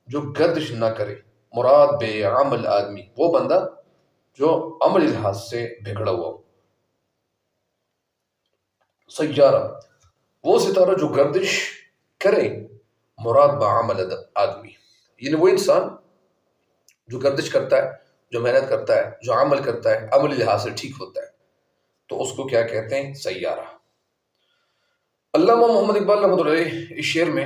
جو گردش نہ کرے، مراد بے عمل آدمی وہ بندہ جو عملی لحاظ سے بگڑا ہوا ہو۔ سیارہ وہ ستارہ جو گردش کرے، مراد بعمل آدمی یعنی وہ انسان جو گردش کرتا ہے، جو محنت کرتا ہے، جو عمل کرتا ہے، عملی لحاظ سے ٹھیک ہوتا ہے، تو اس کو کیا کہتے ہیں؟ سیارہ۔ علامہ محمد اقبال رحمۃ اللہ علیہ اس شعر میں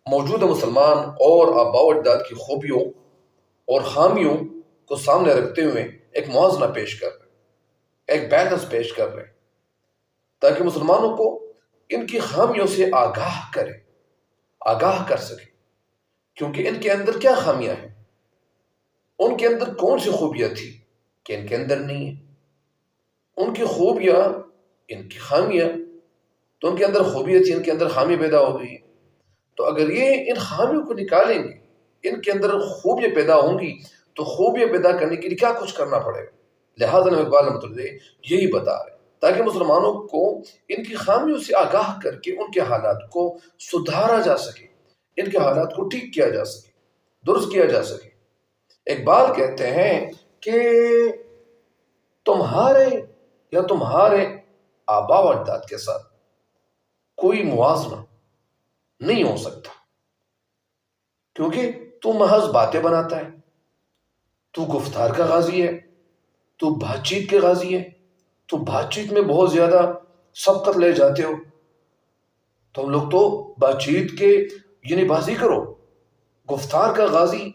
موجودہ مسلمان اور آباء و اجداد کی خوبیوں اور خامیوں کو سامنے رکھتے ہوئے ایک موازنہ پیش کر رہے ہیں، ایک بیلنس پیش کر رہے ہیں، تاکہ مسلمانوں کو ان کی خامیوں سے آگاہ کرے، آگاہ کر سکے، کیونکہ ان کے اندر کیا خامیاں ہیں، ان کے اندر کون سی خوبیاں تھی کہ ان کے اندر نہیں ہے، ان کی خوبیاں، ان کی خامیاں، تو ان کے اندر خوبیاں تھی، ان کے اندر خامی پیدا ہو گئی۔ تو اگر یہ ان خامیوں کو نکالیں گے، ان کے اندر خوبیاں پیدا ہوں گی، تو خوبیاں پیدا کرنے کے لیے کیا کچھ کرنا پڑے گا؟ لہٰذا علامہ اقبال رحمۃ اللہ علیہ یہی بتا رہے ہیں، تاکہ مسلمانوں کو ان کی خامیوں سے آگاہ کر کے ان کے حالات کو سدھارا جا سکے، ان کے حالات کو ٹھیک کیا جا سکے، درست کیا جا سکے۔ اقبال کہتے ہیں کہ تمہارے یا تمہارے آباء و اجداد کے ساتھ کوئی موازنہ نہیں ہو سکتا، کیونکہ تو محض باتیں بناتا ہے، تو گفتار کا غازی ہے، تو بات چیت کے غازی ہے، تو بات چیت میں بہت زیادہ سبقت لے جاتے ہو۔ تم لوگ تو بات چیت کے یعنی بازی کرو۔ گفتار کا غازی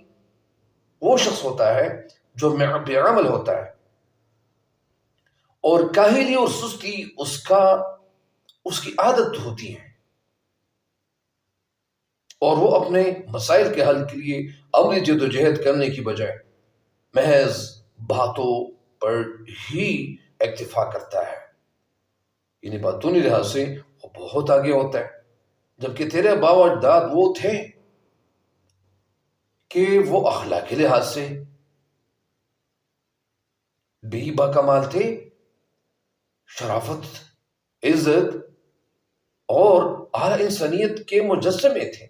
وہ شخص ہوتا ہے جو بے عمل ہوتا ہے، اور کاہلی اور سستی اس کی عادت ہوتی ہے، اور وہ اپنے مسائل کے حل کے لیے عملی جد و جہد کرنے کی بجائے محض باتوں پر ہی اکتفا کرتا ہے، یعنی باتونی لحاظ سے وہ بہت آگے ہوتا ہے، جبکہ تیرے آباء و اجداد وہ تھے کہ وہ اخلاقی لحاظ سے بھی باکمال تھے، شرافت، عزت اور اعلیٰ انسانیت کے مجسمے تھے،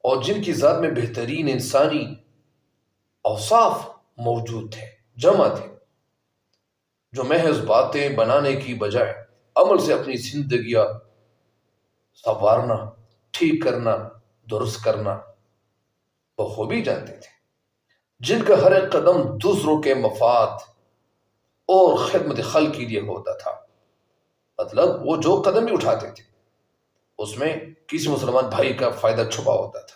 اور جن کی ذات میں بہترین انسانی اوصاف موجود تھے، جمع تھے، جو محض باتیں بنانے کی بجائے عمل سے اپنی زندگیاں سنوارنا، ٹھیک کرنا، درست کرنا بخوبی جانتے تھے، جن کا ہر ایک قدم دوسروں کے مفاد اور خدمت خلق کے لیے ہوتا تھا۔ مطلب وہ جو قدم بھی اٹھاتے تھے اس میں کسی مسلمان بھائی کا فائدہ چھپا ہوتا تھا۔